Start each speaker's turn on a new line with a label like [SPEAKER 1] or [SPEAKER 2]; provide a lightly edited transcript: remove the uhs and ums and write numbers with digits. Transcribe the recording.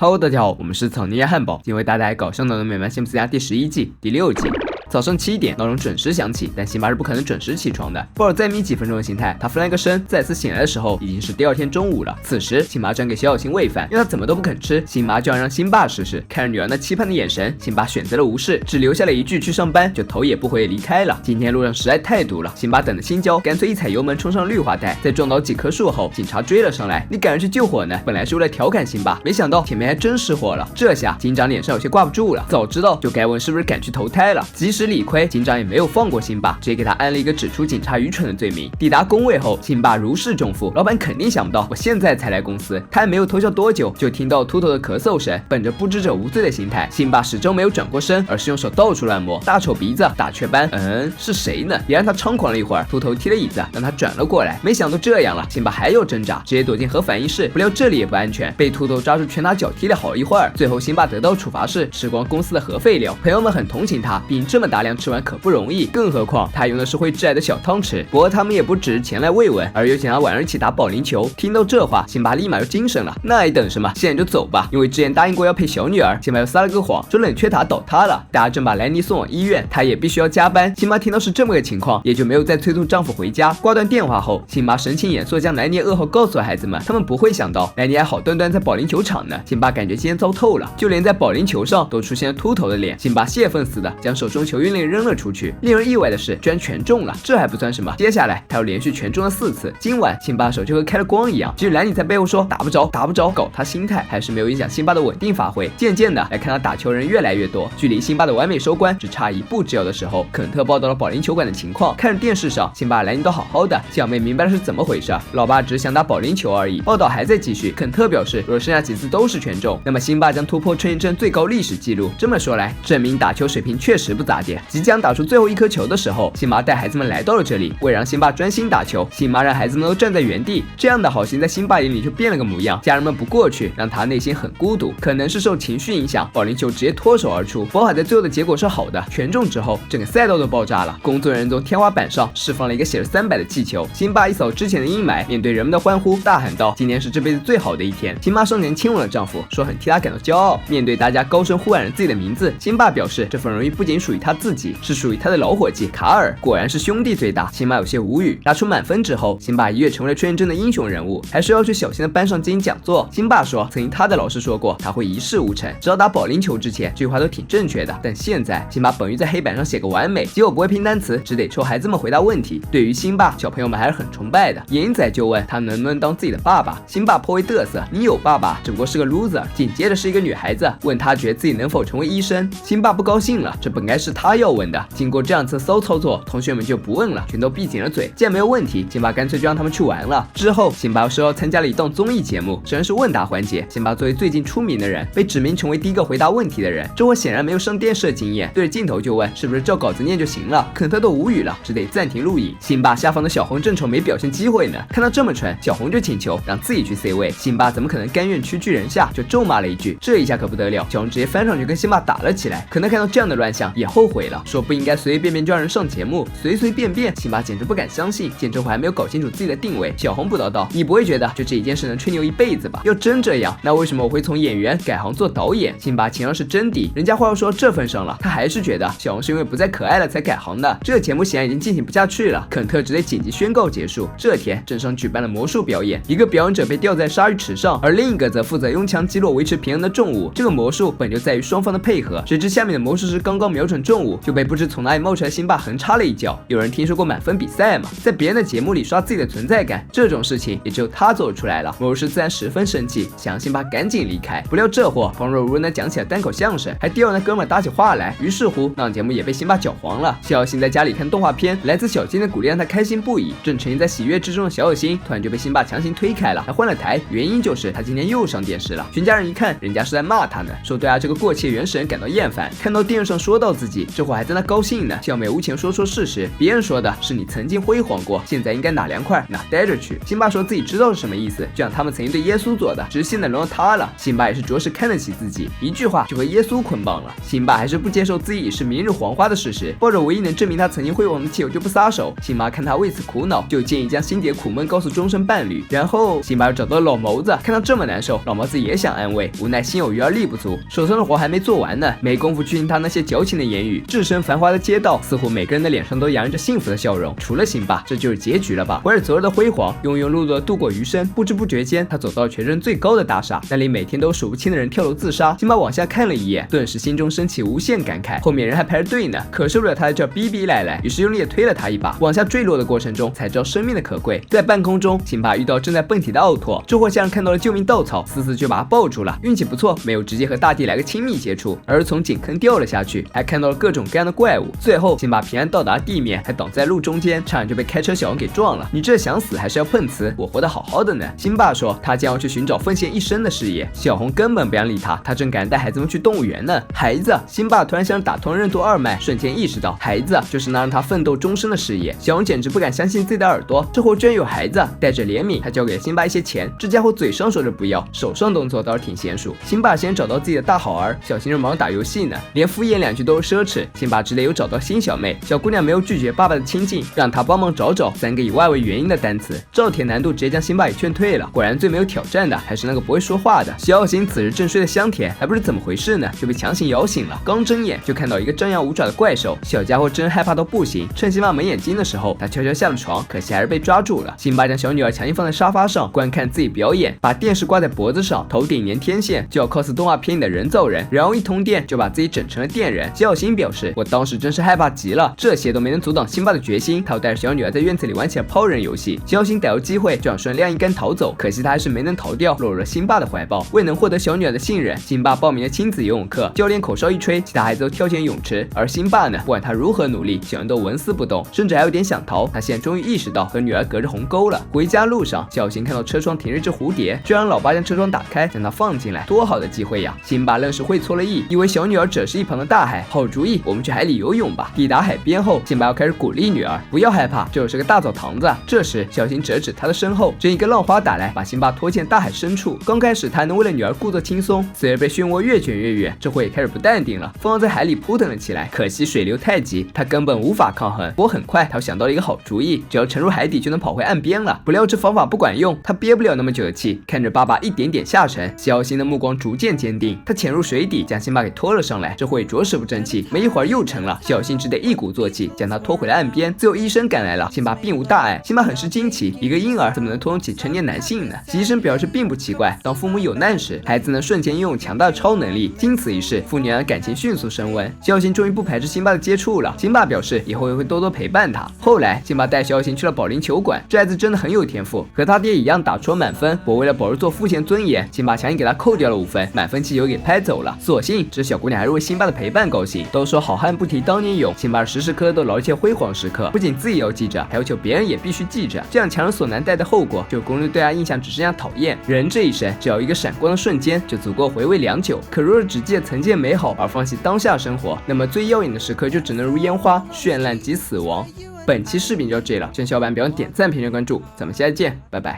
[SPEAKER 1] Hello， 大家好，我们是草泥汉堡，今天为大家带来搞笑的美漫辛普森家第11季第6集。早上7点，闹钟准时响起，但辛巴是不可能准时起床的。抱着再眯几分钟的心态，他翻了个身，再次醒来的时候，已经是第二天中午了。此时，辛巴正给小小新喂饭，因为他怎么都不肯吃，辛巴就要让辛巴试试。看着女儿那期盼的眼神，辛巴选择了无视，只留下了一句去上班，就头也不回离开了。今天路上实在太堵了，辛巴等得心焦，干脆一踩油门冲上绿化带，在撞倒几棵树后，警察追了上来。你赶着去救火呢？本来是为了调侃辛巴，没想到前面还真失火了。这下警长脸上有些挂不住了，早知道就该问是不是赶去投胎了。即使理亏，警长也没有放过辛巴，直接给他安了一个指出警察愚蠢的罪名。抵达工位后，辛巴如释重负，老板肯定想不到我现在才来公司。他还没有偷笑多久，就听到秃头的咳嗽声。本着不知者无罪的心态，辛巴始终没有转过身，而是用手到处乱摸，大丑鼻子，大雀斑，是谁呢？也让他猖狂了一会儿。秃头踢了椅子，让他转了过来。没想到这样了，辛巴还有挣扎，直接躲进核反应室。不料这里也不安全，被秃头抓住拳打脚踢了好一会儿。最后辛巴得到处罚是吃光公司的核废料。朋友们很同情他，毕竟这么大量吃完可不容易，更何况他用的是会致癌的小汤匙。不过他们也不只是前来慰问，而又想要晚上一起打保龄球。听到这话，辛巴立马就精神了。那还等什么？现在就走吧！因为之前答应过要陪小女儿，辛巴又撒了个谎，说冷却塔倒塌了，大家正把莱尼送往医院，他也必须要加班。辛巴听到是这么个情况，也就没有再催促丈夫回家。挂断电话后，辛巴神情严肃将莱尼噩耗告诉了孩子们，他们不会想到莱尼还好端端在保龄球场呢。辛巴感觉今天糟透了，就连在保龄球上都出现了秃头的脸。辛巴泄愤似的将手中球运令扔了出去。令人意外的是，居然全中了，这还不算什么，接下来他又连续全中了4次。今晚辛巴手就和开了光一样。至于莱尼在背后说打不着打不着，搞他心态还是没有影响辛巴的稳定发挥。渐渐的来看他打球人越来越多，距离辛巴的完美收官只差1步之遥的时候，肯特报道了保龄球馆的情况。看着电视上辛巴莱尼都好好的，小妹明白了是怎么回事，老爸只是想打保龄球而已。报道还在继续，肯特表示如果剩下几次都是全中，那么辛巴将突破春一镇最高历史纪录。这么说来，证明打球水平确实不咋地。即将打出最后一颗球的时候，辛巴带孩子们来到了这里，为让辛巴专心打球，辛巴让孩子们都站在原地。这样的好心在辛巴眼里就变了个模样，家人们不过去，让他内心很孤独。可能是受情绪影响，保龄球直接脱手而出。不过好在最后的结果是好的，全中之后整个赛道都爆炸了。工作人员从天花板上释放了一个写了300的气球。辛巴一扫之前的阴霾，面对人们的欢呼，大喊道：“今天是这辈子最好的一天！”辛巴上前亲吻了丈夫，说很替他感到骄傲。面对大家高声呼喊着自己的名字，辛巴表示这份荣誉不仅属于他自己，是属于他的老伙计卡尔。果然是兄弟最大，辛巴有些无语。打出满分之后，辛巴一跃成为了春燕镇的英雄人物，还是要去小新的班上进行讲座。辛巴说，曾经他的老师说过，他会一事无成，直到打保龄球之前，这句话都挺正确的。但现在，辛巴本欲在黑板上写个完美，结果不会拼单词，只得抽孩子们回答问题。对于辛巴，小朋友们还是很崇拜的。眼影仔就问他能不能当自己的爸爸，辛巴颇为嘚瑟，你有爸爸，只不过是个 loser。紧接着是一个女孩子问他觉得自己能否成为医生，辛巴不高兴了，这本该是他要问的。经过这样次骚操作，同学们就不问了，全都闭紧了嘴。既然没有问题，辛巴干脆就让他们去玩了。之后，辛巴说参加了一档综艺节目，虽然是问答环节，辛巴作为最近出名的人，被指名成为第一个回答问题的人。这货显然没有上电视的经验，对着镜头就问是不是照稿子念就行了。肯特都无语了，只得暂停录影。辛巴下方的小红正愁没表现机会呢，看到这么蠢，小红就请求让自己去 C 位。辛巴怎么可能甘愿屈居人下，就咒骂了一句，这一下可不得了，小红直接翻上去跟辛巴打了起来。肯特看到这样的乱象也后悔了，说不应该随随便便就让人上节目，随随便便，辛巴简直不敢相信，简直我还没有搞清楚自己的定位。小红不叨叨，你不会觉得就这一件事能吹牛一辈子吧？要真这样，那为什么我会从演员改行做导演？辛巴情商是真低，人家话要说这份上了，他还是觉得小红是因为不再可爱了才改行的。这个节目显然已经进行不下去了，肯特只得紧急宣告结束。这天镇上举办了魔术表演，一个表演者被吊在鲨鱼池上，而另一个则负责用强击落维持平衡的重物。这个魔术本就在于双方的配合，谁知下面的魔术师刚刚瞄准重物，就被不知从哪里冒出来辛巴横插了一脚。有人听说过满分比赛吗？在别人的节目里刷自己的存在感，这种事情也只有他做出来了。魔术师自然十分生气，想让辛巴赶紧离开。不料这货旁若无人的讲起了单口相声，还吊那哥们搭起话来。于是乎，那档节目也被辛巴搅黄了。小新在家里看动画片，来自小新的鼓励让他开心不已。正沉浸在喜悦之中的小新，突然就被辛巴强行推开了，还换了台，原因就是他今天又上电视了。全家人一看，人家是在骂他呢，说对他这个过气的原始人感到厌烦。看到电视上说到自己，这会儿还在那高兴呢，笑眉无情说事实，别人说的是你曾经辉煌过，现在应该哪凉快哪待着去。辛巴说自己知道是什么意思，就像他们曾经对耶稣做的，只是现在轮到他了。辛巴也是着实看得起自己，一句话就和耶稣捆绑了。辛巴还是不接受自己已是明日黄花的事实，抱着唯一能证明他曾经辉煌的气友就不撒手。辛巴看他为此苦恼，就建议将心底的苦闷告诉终身伴侣。然后辛巴又找到了老谋子，看他这么难受，老谋子也想安慰，无奈心有余而力不足，手上的活还没做完呢，没工夫去听他那些矫情的言语。置身繁华的街道，似乎每个人的脸上都洋溢着幸福的笑容，除了辛巴，这就是结局了吧？怀着昨日的辉煌，庸庸碌碌的度过余生，不知不觉间，他走到了全镇最高的大厦，那里每天都有数不清的人跳楼自杀。辛巴往下看了一眼，顿时心中升起无限感慨，后面人还排着队呢，可受不了他在这逼逼赖赖，于是用力地推了他一把，往下坠落的过程中才知道生命的可贵。在半空中，辛巴遇到正在蹦体的奥拓，这货像是看到了救命稻草，死死就把他抱住了，运气不错，没有直接和大地来个亲密接触，而是从井坑掉了下去，还看到了各种各样的怪物。最后辛巴平安到达地面，还挡在路中间，差点就被开车小王给撞了。你这想死还是要碰瓷？我活得好好的呢。辛巴说他将要去寻找奉献一生的事业，小红根本不想理他，他正赶着带孩子们去动物园呢。孩子，辛巴突然想打通任督二脉，瞬间意识到孩子就是那让他奋斗终身的事业。小红简直不敢相信自己的耳朵，这货居然有孩子。带着怜悯，他交给了辛巴一些钱，这家伙嘴上说着不要，手上动作倒是挺娴熟。辛巴先找到自己的大好儿，小新正忙着打游戏呢，连敷衍两句都是奢侈。辛巴只得有找到新小妹，小姑娘没有拒绝爸爸的亲近，让他帮忙找3个以外为原因的单词。照填难度直接将辛巴给劝退了。果然最没有挑战的还是那个不会说话的。小新此时正睡得香甜，还不知怎么回事呢，就被强行摇醒了。刚睁眼就看到一个张牙舞爪的怪兽，小家伙真害怕到不行。趁辛巴没眼睛的时候，他悄悄下了床，可惜还是被抓住了。辛巴将小女儿强行放在沙发上观看自己表演，把电视挂在脖子上，头顶连天线，就要 cos 动画片里的人造人，然后一通电就把自己整成了电人。小新表示，我当时真是害怕极了，这些都没能阻挡辛巴的决心。他又带着小女儿在院子里玩起了抛人游戏。小新逮到机会就想顺亮一杆逃走，可惜他还是没能逃掉，落入了辛巴的怀抱。未能获得小女儿的信任，辛巴报名了亲子游泳课，教练口哨一吹，其他孩子都跳进泳池，而辛巴呢，不管他如何努力，小人都纹丝不动，甚至还有点想逃。他现在终于意识到和女儿隔着鸿沟了。回家路上，小新看到车窗停着一只蝴蝶，就让老爸将车窗打开，将它放进来，多好的机会呀！辛巴愣是会错了意，以为小女儿只是一旁的大海，好主意，我们去海里游泳吧。抵达海边后，辛巴要开始鼓励女儿，不要害怕，这是个大澡堂子。这时，小新指了指他的身后，正一个浪花打来，把辛巴拖进大海深处。刚开始他还能为了女儿故作轻松，随着被漩涡越卷越远，这会也开始不淡定了，疯狂在海里扑腾了起来。可惜水流太急，他根本无法抗衡。不过很快，他想到了一个好主意，只要沉入海底就能跑回岸边了。不料这方法不管用，他憋不了那么久的气，看着爸爸一点点下沉，小新的目光逐渐坚定。他潜入水底，将辛巴给拖了上来。这会着实不争气，没一会儿又沉了。小新只得一鼓作气将他拖回了岸边。最后医生赶来了，辛巴并无大碍。辛巴很是惊奇，一个婴儿怎么能拖动起成年男性呢？医生表示并不奇怪，当父母有难时，孩子能瞬间拥有强大的超能力。经此一事，父女俩感情迅速升温。小新终于不排斥辛巴的接触了。辛巴表示以后也会多多陪伴他。后来，辛巴带小新去了保龄球馆，这孩子真的很有天赋，和他爹一样打出了满分。不过为了保住做父亲尊严，辛巴强行给他扣掉了5分，满分气球给拍走了。所幸这小姑娘还是为辛巴的陪伴高兴。都说好汉不提当年勇，辛巴时时刻刻都牢记辉煌时刻，不仅自己要记着，还要求别人也必须记着。这样强人所难带的后果，就公众对他印象只剩下讨厌。人这一生，只要一个闪光的瞬间，就足够回味良久。可若是只记得曾经美好而放弃当下生活，那么最耀眼的时刻就只能如烟花绚烂即死亡。本期视频就到这里了，喜欢小伙伴别忘点赞、评论、关注，咱们下期见，拜拜。